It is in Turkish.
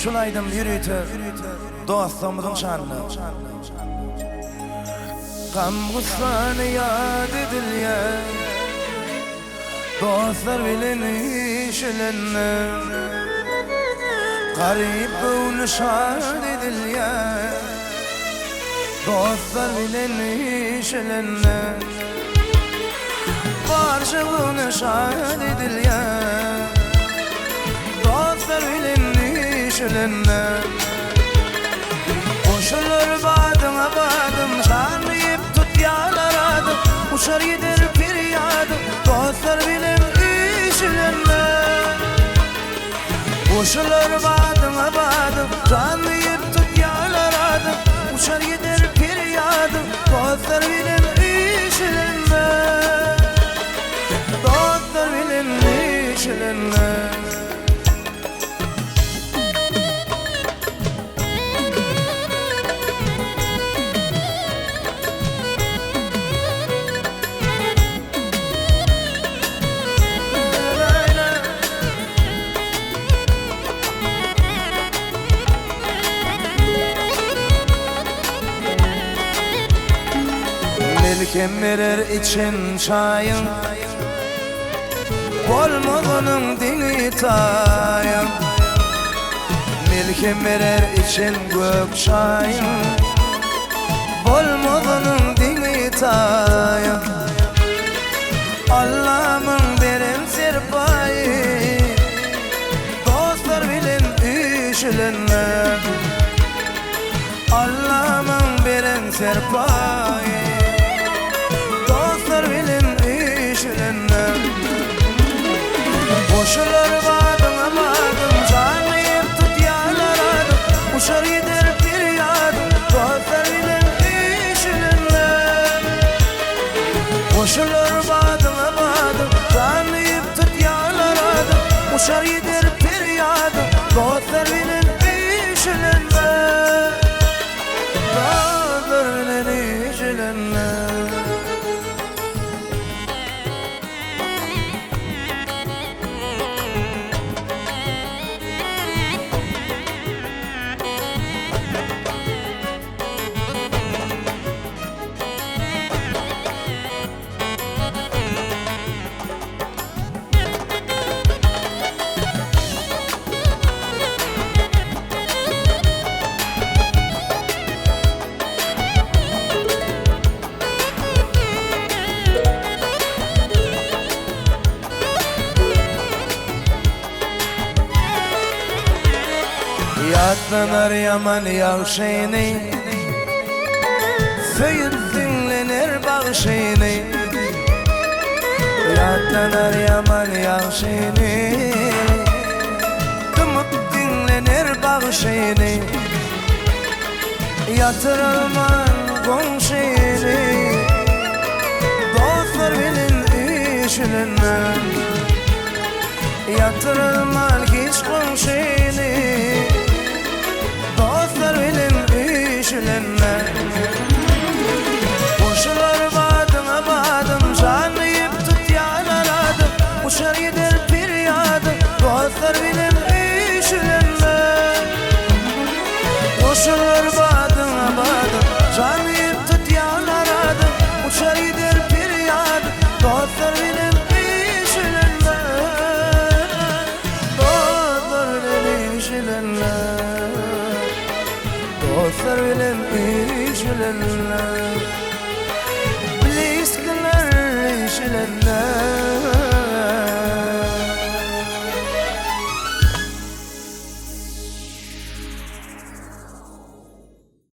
şulaydım yürütür dostumuzun şanını. Gam gussanı yad edilye dostlar bilen işlenme. Garip bunu şad edilye dostlar bilen işlenme. Barşı bunu şad edilye dostlar bilen işlenme. Koşulur badıma badım şanlayıp tut yalaradım. Uçar gider feryadım dostlar bilen işlenme. Koşulur badıma badım şanlayıp tut yalaradım. Uçar gider feryadım dostlar bilen işlenme. Dostlar bilen işlenme. Melkem verer için çayın Bolmazının dini tayın. Melkem verer için gök çayın Bolmazının dini tayın. Allah'ımın beren serpayı dostlar bilen işlenme. Allah'ımın beren serpayı dostlar bilen işlenme. Koşulur badıma badım canlayıp tut yalaradım. Uçar gider feryadım dostlar bilen işlenme. Koşulur badıma badım canlayıp tut yalaradım. Uçar gider feryadım dostlar bilen işlenme. Dostlar bilen işlenme. Yatlanır yaman yavşeyni Söyüp dinlenir bağşeyni. Yatlanır yaman yavşeyni Tımıp dinlenir bağşeyni. Yatırılman komşeyni dostlar bilin işlenme. Yatırılman hiç komşeyni dostlar bilen işlenme. Koşulur badıma badım canlayıp tut yalaradım. Uçar gider feryadım dostlar bilen işlenme. Koşulur badıma badım canlayıp tut yalaradım. Uçar gider feryadım dostlar bilen işlenme. Dostlar bilen işlenme. Dostlar bilen işlenme. Bileskler işlenme.